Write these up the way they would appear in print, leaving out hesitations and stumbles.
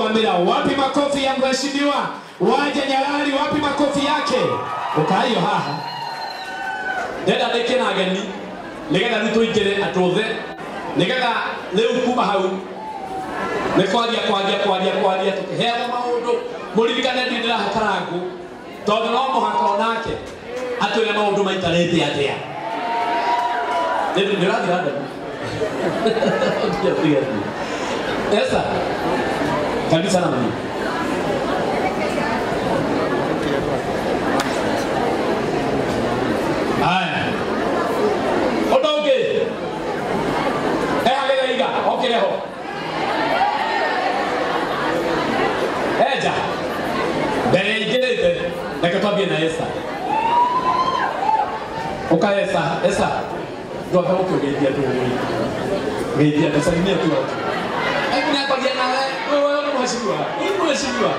Rũgamĩra, wapi makofi ya mheshimiwa Wanja Nyarari, wapi makofi yake? Ukaio haha. Ndenda ndeke na ageni. Nigetha rĩu tũingĩre atũthe. Nigetha rĩu kuma hau. Nĩ kwaria tũkĩheana maũndũ. Mũririkane ndĩndĩraha Karangũ. Tondũ no mũhaka onake atwĩre maũndũ maikarĩte atĩa. Nĩũrathiĩ London? Esa, karibu sana mami. Haya. Odoge. Halega iga, okireho. Eja. Bere ingerete, nakatwambia na Esa. Oka Esa. Ndio kama ukigeidia tu wewe. Geidia tusalimia tu watu. Kuna kwa jana wewe unamheshimiwa. Unamheshimiwa.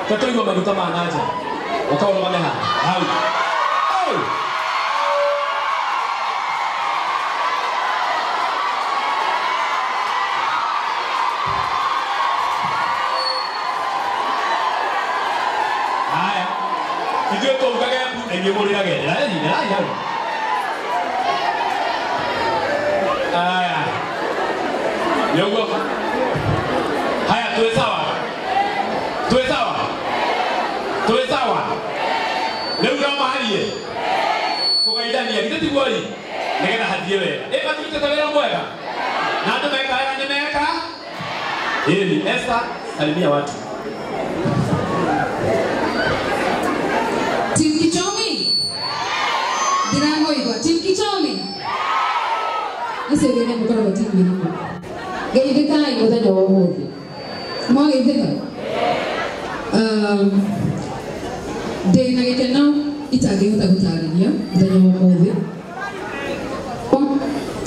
Katoiwa maduka manaja. Wakawa na maana hao. Haya. Ndio kwa ukaga ngemolira gera. Haya. Yogo. Haya tuwe sawa. Leo ndo mahali. Kugaidani ya kiti gwali. Nigena hadie wewe. Basi tutatawela mwega. Na ndo nimeka. Hili Esa salimia watu. Tim Kichomi. Dirango iko Tim Kichomi. Ese gene mukoro wa Tim Kichomi. Gege kai ngoda jawo modi. Mo gege kai. Dena gege na itage gutaria ndanya modi.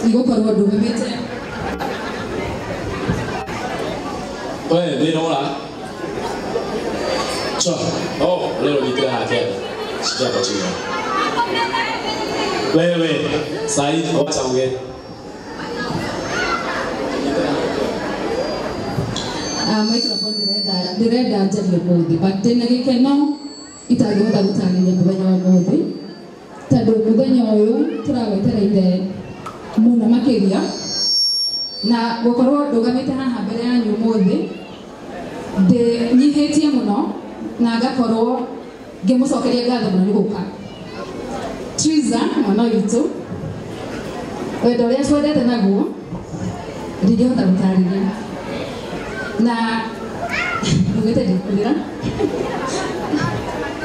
Nigo korwa ndumete. Wewe ndio ora. Leo nikia hake. Sijapa chini. Wewe, Said wacha ongea. Microphone direda jali modi but tena gike no itagota gutaria muthenya wa modi tando muthenya uyu turawetera muno makiria na gukorwo ndugamite haha mbere yanyu modi de nyihetie muno na ngakorwo ngimucokeria ngatho muno ni guka Triza mwana witu wendo uria twendete naguo ndingihota gũtarĩria na ugete ndikurira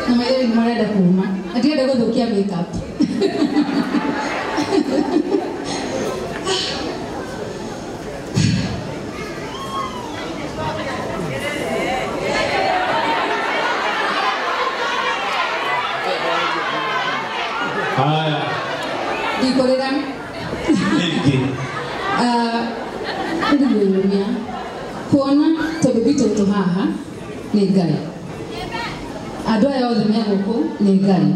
na maire ni marenda kuma atiende gũthũkia makeup Haya. Dikorera. Niki. Ndiyo kuona tobibito to haha ni Ngai. Andũ aya othe me gũkũ nĩ Ngai.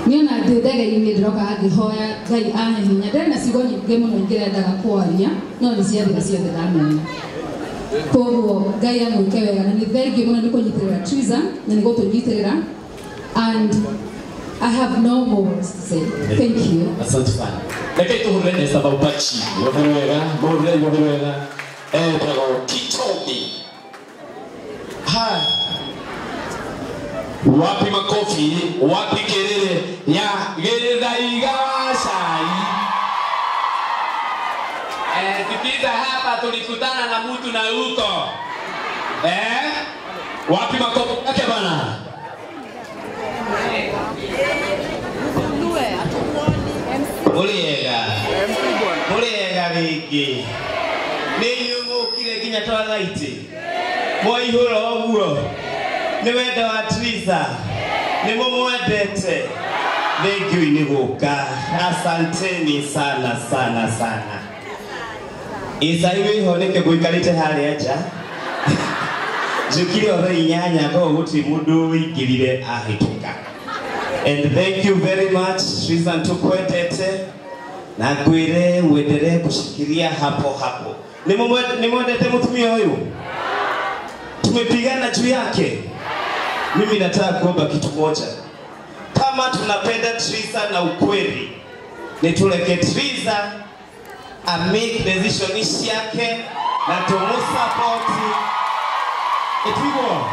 Niona ndĩndege-inĩ ndĩroka ngĩhoya Ngai ahe hinya. Ndĩrĩ na ciugo nyingĩ mũno ingĩrendaga kwaria no nĩ ciothe ndamenya. Koguo Ngai amwĩke wega na nĩ thengiũ mũno nĩ kũnyitĩrĩra Triza na nĩ gũtũnyitĩrĩra and I have no more words to say. Thank you. Asante sana. Lakini tuhurene sababu bachi. Yohewega, yohewega. Tego Kichomi. Ha. Wapi makofi, wapi kelele ya gereza igawashai. Sikiza hapa tulikutana na mtu na huko. Wapi makofi yake bana? Muliega rĩngĩ nĩ inyuĩ mũkire nginya twathaitĩ mwaihũra ũguo nĩ wendo wa Triza nĩ mũmwendete thengiũ-inĩ gũka asanteni sana Isaiwe honeke gũikarĩte harĩa nja njũkire othe inyanya koguo gũtirĩ mũndũ wĩingĩrire ahĩtũka. And thank you very much Triza ntukwendete na ngwire muendelee kushikilia hapo. Nimwendete mutumia huyu tumepigana juu yake. Mimi nataka kuomba kitu moja. Kama tunapenda Triza na ukweli, nituleke Triza a make decision yake na tumusupport. Etigo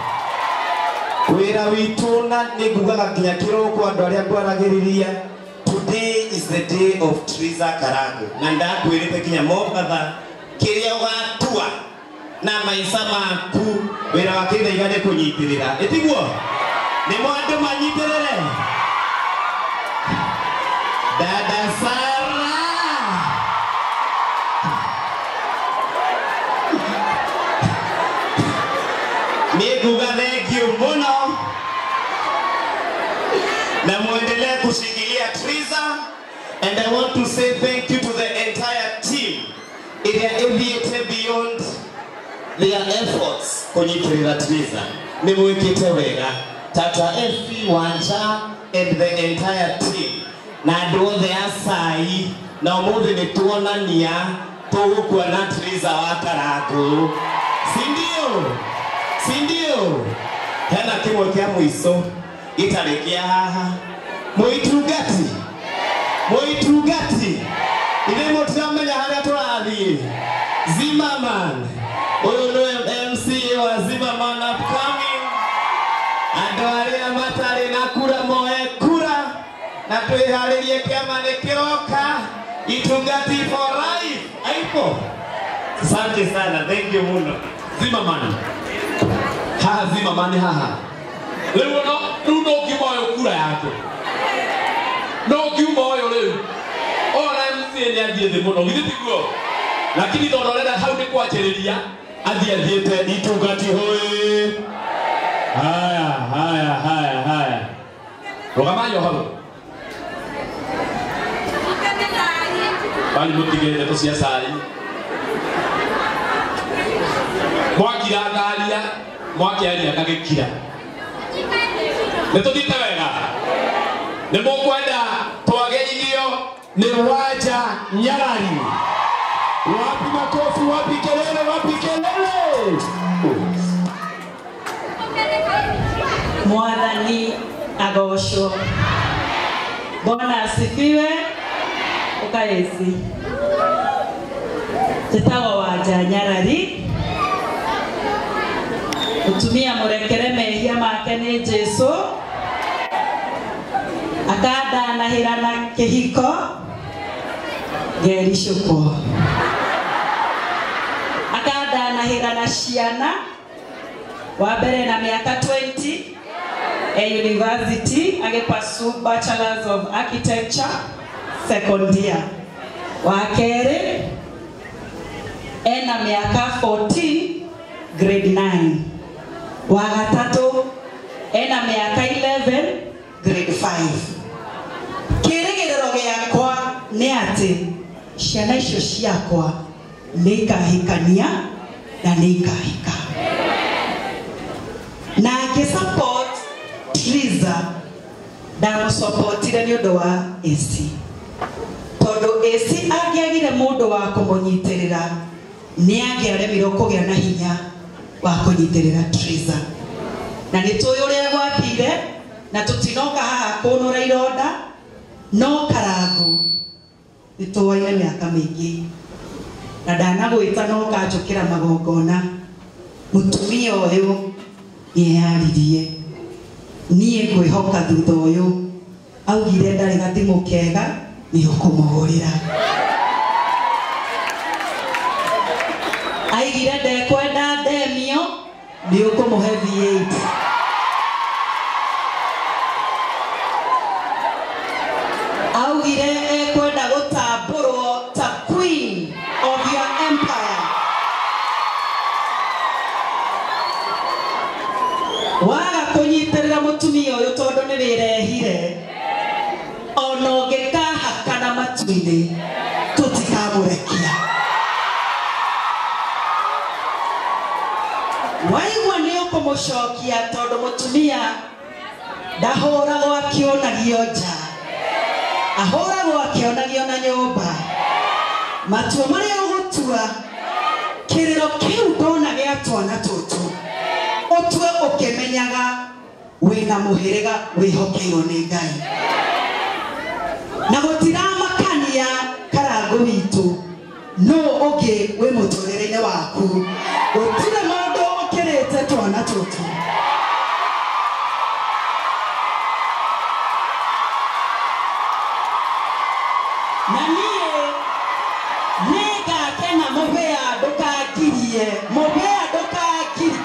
wira wituna nigugaga nginya kiroko andu aria ngwaragiriria. Today is the day of Triza Karangu. Na ndakwirite kinya Mombatha kiria ugatua na maisa maku wira wakitha igane kunyitirira. Etiguo ni mwandu manyitirire. Dada Sara niguga thank you muno na muendelee kushikilia Triza. And I want to say thank you to the entire team. It has elevated beyond their efforts kunyitirira Triza. Nimwekete wega Tata FC Wanja and the entire team. Na ndo the asai na umuthi nituonania tugukua na Triza wa Karangu. Sindio? Hena kimwe kia mwiso itarikia haha. Muitugati ile motiramenya haria turathie. Zimmerman uyu no MC wa Zimmerman upcoming. Andu aria matari na kura moe kura na twiharirie kiama nikiroka. Itugati for life. Aipo. Asante sana, thank you muno. Zimmerman haha, Zimmerman haha. Leo no kimoyo kura yako. No kimoyo leo. Ora MC ni athiete muno githitiguo. Lakini tondorera hau ni kwachereria athiete Itugati hoye. Haya. Rogamayo habo. Bali mutigere to cia sai. Mwakira ngaria, mwakiaria kagikira. Netutite wega. Nimukwenda twageithio ni Waja Nyarari. Wapi makofi, wapi kelele. Mwathani agocwo. Bwana asifiwe. Ukaezi. Tetawa Waja Nyarari. Utumia murekere mehia make ni Jesu. Akada nahirana kihiko gerishuko. Akada nahirana ciana wa mbere na miaka 20 university agepasu Bachelors of Architecture second year. Wa kere ena miaka 14 grade 9. Wa gatatu ena miaka 11 grade 5. Kiregerero giakwa ni ati ciana icio ciakwa nikahikania na nikahika. Na ke support Triza da supportire ni undu wa AC. Todo AC agiagire mundu wa kumunyitirira ni agiaremirwo kugia na hinya wa kunyitirira Triza. Na nituyo uria gwathire na tutinoka haha kunura ironda no Karangu nituwaire miaka mingi na ndanagwita no kanjukira magongona mutumia uyu niaririe nie ngwihoka thutha uyu augire ndari gathimu kega ni ukumugurira aigire ndekwenda ndemio ni ukumuhe V8 augire ekwenda gutamburwo ta queen of your empire. Waga kunyitirira mutumia uyu tondu ni wirehire ona ungikahakana matu-ini tutikamurekia. Waigua ni ukumucokia tondu mutumia ndahuragwo akionagio nja, ahuragwo akionagio na nyumba. Matua maria ugutua kiriro kiu ndona gia twana tutu menyaga wina muhirega wihokeirwo ni Ngai na gutiramakania karago witu no oge we mutorere-ine waku gutire mundu ukirite twana tutu na niĩ nĩngakena mũbĩa ndũkangirie mũbĩa ndũkangirie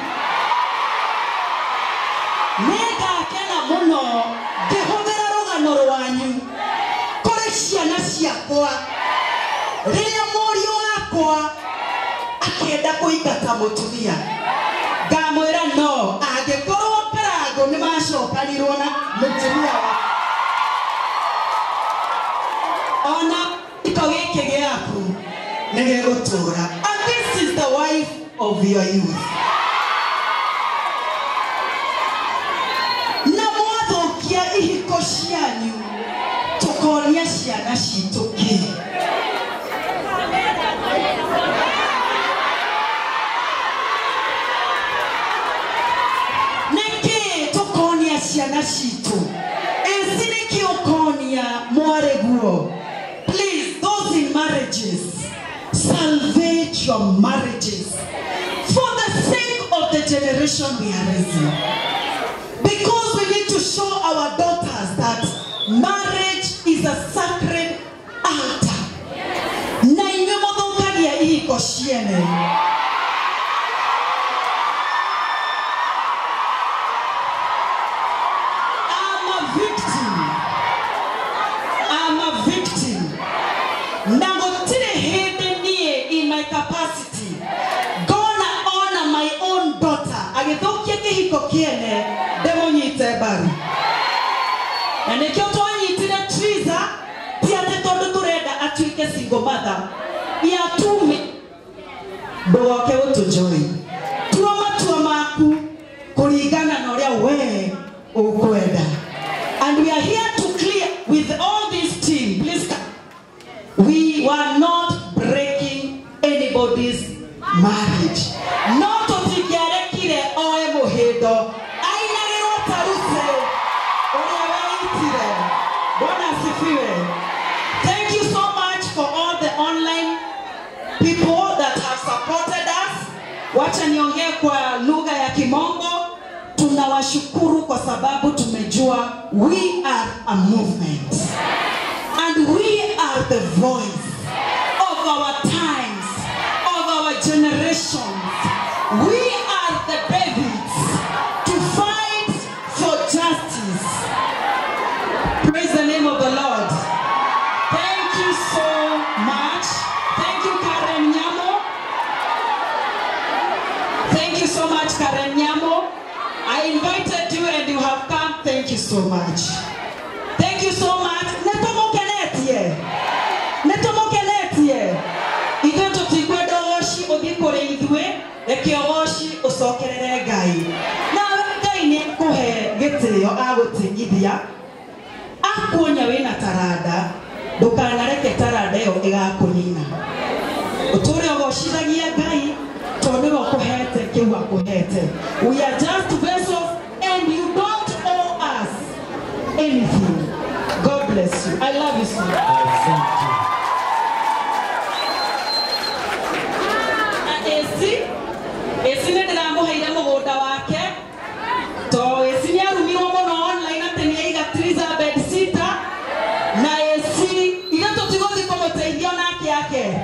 nĩngakena mũno ngĩhũthĩra rũgano rwanyu kũrĩ ciana ciakwa rĩrĩa mũriũ wakwa akĩenda kũingata mũtumia ngamwĩra no angĩkorwo Karago nĩmacokanirwo na mũtumia wa ona iko gĩkĩ gĩaku nĩgĩgũtũra and this is the wife of your youth na mwathũkia ihiko cianyu tũkonia ciana citũ kĩ nĩkĩ tũkonia ciana citũ ĩci nĩkĩ ũkonia mwareguo. Please, those in marriages, salvage your marriages for the sake of the generation we are raising. Because we need to show our daughters that marriage is a sacred altar. Na inyuĩ mũthũkagia ihiko ciene. Now, in my capacity, gonna honor my own daughter. Agithokia kihiko kiene demonyite bari. Na nikio twanyitire Triza tiate tondu turenda atuike single mother. Ya tumi ndugoke utujoi. Tuo matua maku kuringana na uria we ukwenda. And we are here to clear with all this team. Please come. We were not breaking anybody's marriage. Not to tikiarekire oe muhindo. Ainagirwo taruse. Orewaitire. Bwana asifiwe. Thank you so much for all the online people that have supported us. Wacha niongee kwa lugha ya Kimongo. Tunawashukuru kwa sababu tumejua we are a movement. And we are the voice of our times, of our generations. We are the Davids to fight for justice. Praise the name of the Lord. Thank you so much. Thank you, Karen Nyamo. Thank you so much, Karen Nyamo. I invited you and you have come. Thank you so much. Thank you so much. Netomokenetie. Ithuĩ tũtikwenda woci ũthiĩ kũrĩ ithuĩ, reke woci ũcokerere Ngai. Na Ngai nĩekũhe gĩtĩo agũtigithia. Akuonia wĩna taranda, ndũkanareke taranda ĩyo ĩgakũnina. Ũtũũre ũgocithagia Ngai, tondũ nĩwe ũkũhete kĩu akũhete. We are just vessels and you don't owe us anything. God bless you. I love you so much. Thank you. Esi nĩ ndĩramũheire mũgũnda wake. To esi nĩarumirwo mũno online atĩ nĩaiga Triza bedsitter. Na esi ithe tũtigũthiĩ kũmũteithia onake yake.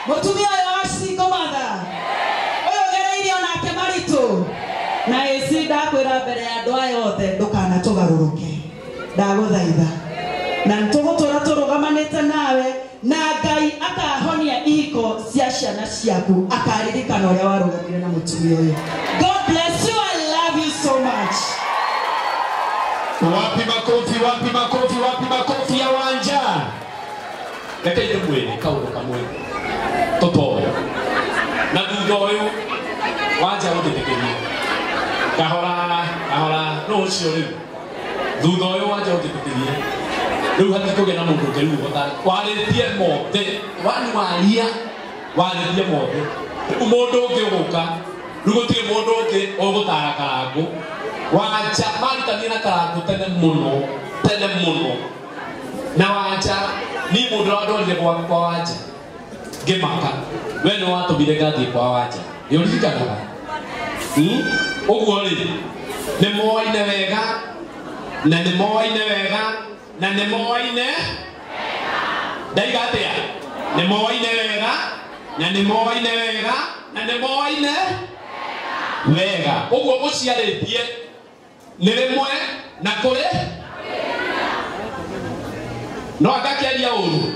Mũtumia ũyũ wa single mother. Ũyũ ũgereire onake maritũ. Na esi ndakwĩra mbere ya andũ aya othe ndũkanatũgarũrũke. Ndagũthaitha. Na nĩtũgũtũra tũrũgamanĩte nawe. Na Ngai akahonia ihiko cia ciana ciaku akaririkana ũrĩa warũgamire na mũtumia ũyũ. God bless you. I love you so much. Wapi makofi, wapi makofi, wapi makofi ya wanja. Reke ire mwene kaũndũ kamwe tũtoĩ. Na thutha ũyũ wanja ũndĩtĩkĩrie. Kahora no ũcio rĩu. Thutha ũyũ wanja ũndĩtĩkĩrie. Rĩu hatirĩ kũgĩa na mũndũ ũngĩ rĩu warĩtie mothe, wani waria warĩtie mothe. Rĩu mũndũ ũngĩ ũgũka rugotire mundu ungi ogutara karangu wacha marita na karangu tene muno na wacha ni mundu ndonire kwa wacha ngimaka we no watubire gathi kwa wacha yurikanaga uguo ri ni moine wega na ni moine wega na ni moine daigatia ni moine wega na ni moine wega na ni moine wega uguo muciaritie ni rimwe na kuri no akakiaria uru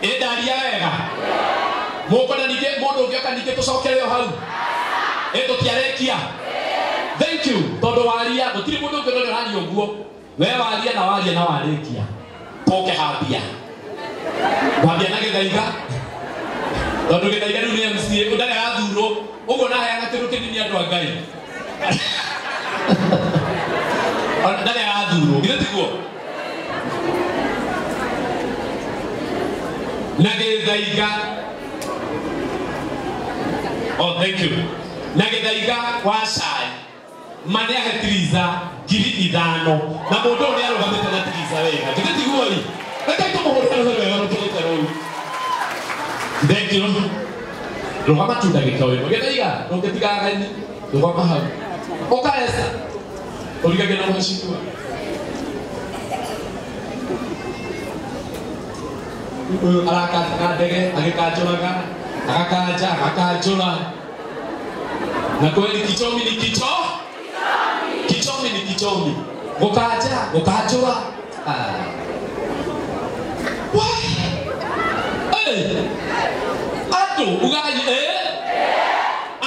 endaria wega mukona nige mundu ngioka nige tucokereo hau tutiarekia thank you tondu waria gutiri mundu ungi no rari uguo we waria na warikia poke hapia wambia na githaiga tondu githaiga riu ni MC udare athuro uguo na haya ngatiru kinini andu a Ngai ndare athuro githiguo na githaiga oh thank you na githaiga wa cai mane ahetriza ngiri 5 na mundu uri arugamite na triza wega githiguo ri reka tumuhurira wega rutete ruu thank you rugama tu ndagika uyu githaiga ndungitigaga ni rugama hau ukaesa urigage na muheshimiwa araka ndege agikajuraga agakajura na kweli kichomi ni kichomi gukajura ado ugaji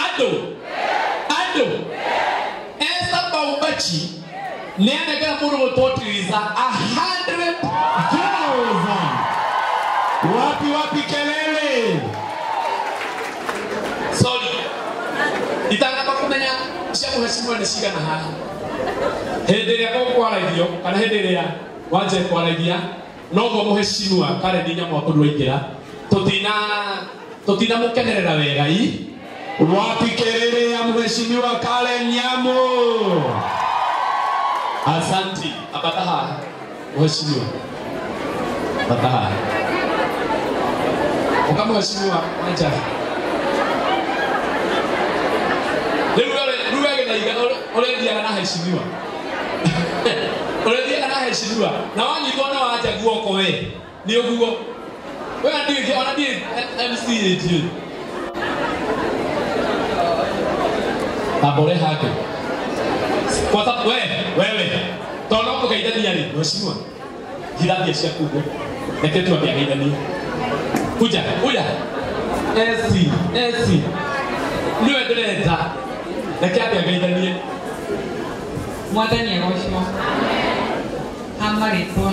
ado esa baubachi nene kana mundu mutotiriza 100,000 wapi kelele sorry itanga bakumenya cia muheshimiwa ni cigana haha henderia gukwaragio kana henderia wanje kwaragia nogo muheshimiwa kare ndinya mwako ndwaingira tutina mukenerera wega wapi kelele ya muheshimiwa Kale Nyamu asanti abataha muheshimiwa bataha ukamuheshimiwa wanja Ruwege na iga olendia na heshimiwa. Olendia na heshimiwa. Na wanyitwo na wacha guoko we. Ni oguo. We ndiye ona ndiye MC yetu. Abore hake. Kwa sababu wewe tono kukaidania ni mheshimiwa. Jidabia cia kubwa. Neketu abiaidania. Kuja. Esi. Niwe ndreta. Neketu abiaidania. Mwathani agocwo amaritwo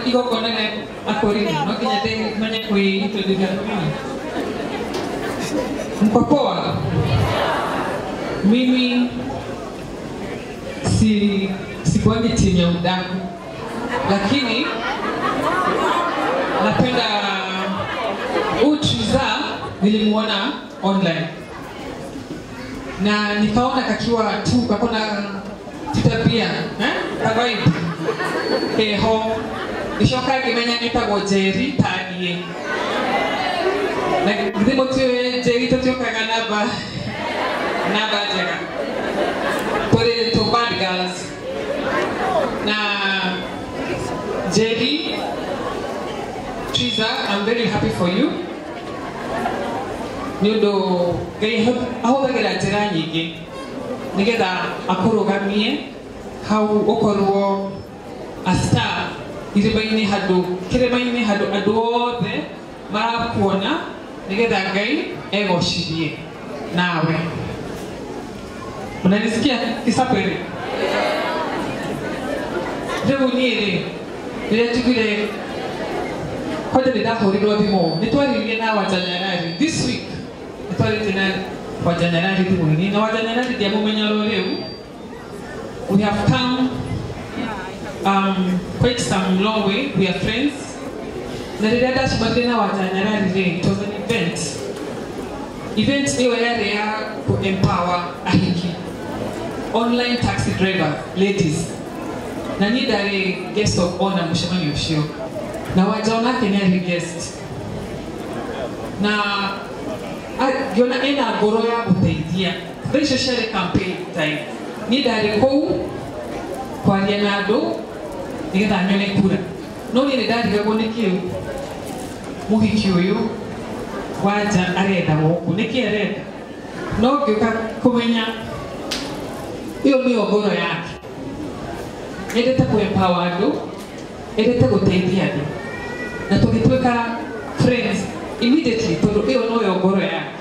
igo konene akori no kinya te manye kuintroduce mko poa. Mimi sikuangi timu ya udaku, lakini napenda Utriza. Nilimuona online na nikaona kakiwa tu kakona tutabia kawaida ho nishoka kimenya nitagwo Jerry Tanie na ndimo tuwe Jerry tutyokaga naba jega pore to bad girls na Jerry Triza, I'm very happy for you. Niundo gai ahubagera njira nyingi nigetha akurugamie hau ukorwo a star irimaini handu andu othe marakuona nigetha Ngai egocirie nawe. Unanisikia Kisapere? Riu niĩ rĩrĩa tugire kwanja nĩndahũrirwo thimũ nĩtwaririe na Wanjanyarari this week. Nĩtwarĩtie na Wanjanyarari thimũ-inĩ na Wanjanyarari ndiamũmenya rĩu. We have come quite some long way. We are friends. Na rĩrĩa ndacemanirie na Wanjanyarari it was an event event hiyo yale ya empower ahiki online taxi driver ladies na ni dare guest of honor mshamani ushio na wajaona kenye guest na yona ena goro ya guteidia thesho share campaign time ni dare kou kwa rianado nigetha nyone kura no ni dare gabonekio muhiki uyu waja arenda woku niki arenda no gyoka kumenya iyo ni ogoro yake endete ku empower andu endete guteithia andu na tugitweka friends immediately tondu iyo no ogoro yake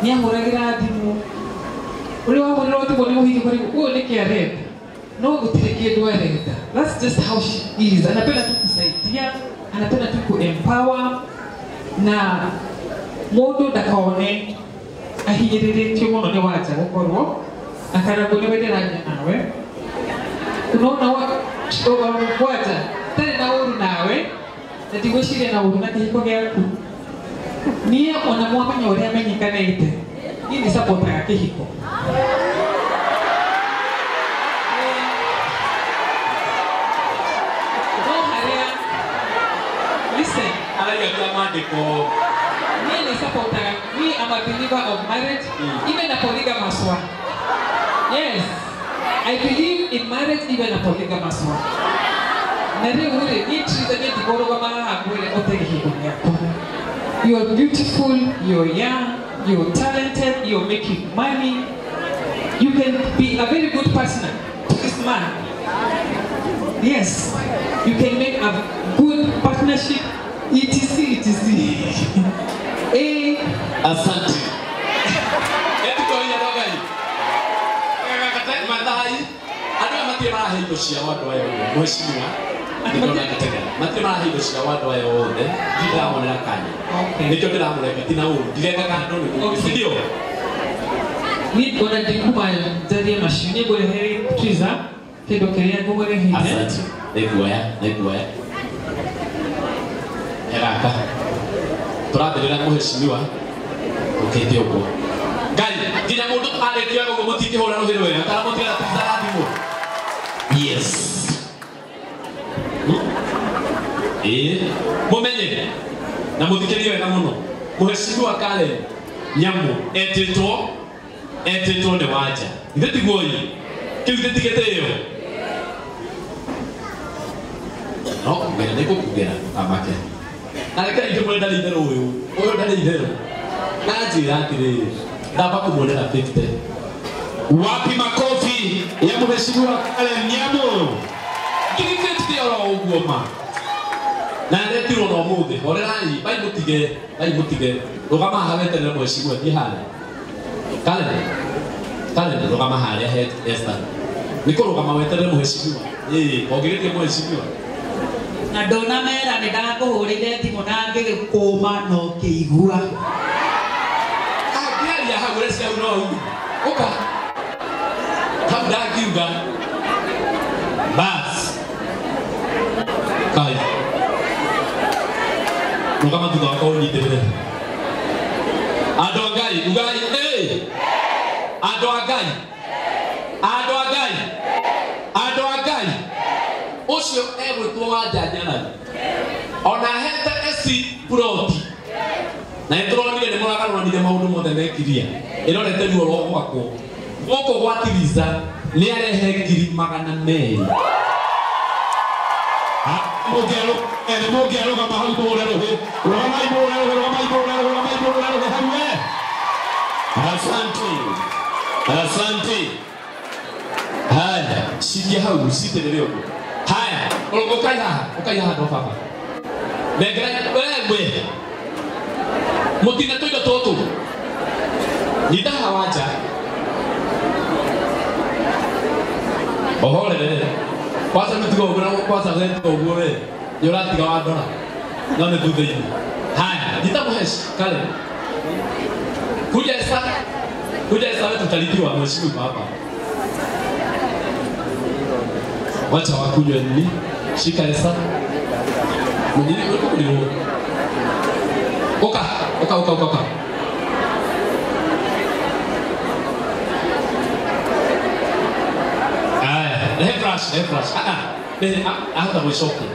ni ahuragira thimu uri wa mwana thimu ni muhiki kuri uyo niki arenda no gutire kindu arenda. That's just how she is. Anapenda tu kusaidia, anapenda tu ku empower na mundu ndakaone ahinyiriritio muno ni waja gukorwo akarago ni wenderanya nawe unaona waja tari na uru nawe na tigwiciria na uru na kihiko giaku nie ona mwamenya uria amenyikanite ni ni support ya kihiko listen me supporter. Me, I'm a believer of marriage, even a polygamous one. Yes, I believe in marriage, even a polygamous one. You're beautiful, you're young, you're talented, you're making money. You can be a very good partner to this man. Yes, you can make a good partnership. etc. Asante. Etiko ya dogai. Kaka madai. Ado matie mara hindo cia watu ayo. Mheshimiwa. Ndikona kitega. Matie mara hindo cia watu ayo wothe. Ndira monera kanya. Okay. Nikyo ndira monera tina uru. Ndiraga kando ni ndio. Ni ona ndikuma ndari mashine gore heri triza. Kendo keria gore hinde. Asante. Nekuya. Heraka. Turathirira muheshimiwa ukite uko ngai nginya mundu arekia go mutiki hora ruhiro wega kana mutira tizara thimu yes mumenye na muthikirie wega muno muheshimiwa Karen Nyamu etitwo ne waja itheti guoyi kiu thitigete yo no ngene niko kugera amake Aleka ije mwenda lidero uyu ndari idero najira atire ndaba kumwonera 50 wapi makofi ya mheshimiwa Karen Nyamu kifiti ora ugoma na ndetiro no muthe orerani bai mutige rugama havete na mheshimiwa dihana Karen rugama haria head Esther niko rugama wetere mheshimiwa ogirite mheshimiwa na ndona mera ni ndakuhurire thimu na ngigikuma no kiigua agiaria hagure cia no uka kabda kiuga bas kai kama tu kwa ni tele adogai Osho ewe tuwa jajana ona heta esi proti na etroni ni mwana kana ni maundu mothe mekiria irore te ruo rwo gwako goko gwatiriza ni arehe ngiri magana meri mugero kama hau bora rohe romai bora hamwe asante haya shikia hau siteleleo haya ukaya ndo papa megera wewe mutina toyo toto nida hawaja ohole kwanza mtigo kwanza zetu ogore yorati ga wadora none tudei haya nitamuheshi kale kuja esa tutalipiwa mheshimiwa hapa wacha wakunywe nini shika esa mwenye uko kulio oka flash. Hata mwishoke.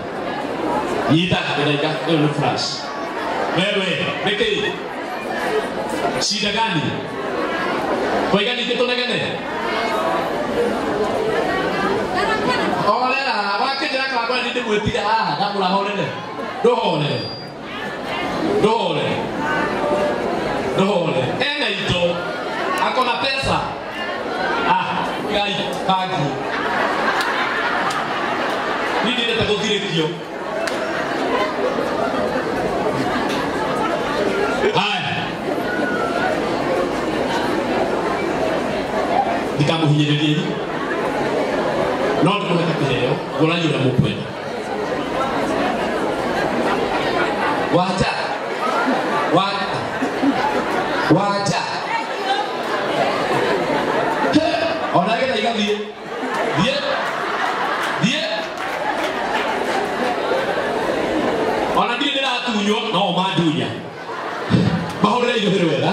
Yita kedaika ni flash. Wewe, Miki. Shida gani? Kwa gani kitu gani? Olela, wakija kwa nini kuetia na kula hole. Dohole. Ena ito. Ako na pesa. Gai, pagi. Nini ndio takodirikio? Dikamuhinyiririe no ndimuhete kiheo ngũrani ũrĩa mũkwenda waja ona getha igathiĩ thiĩ ona ndirĩ ndĩratunywo no mandunya mahũrĩre irio hĩrĩ wega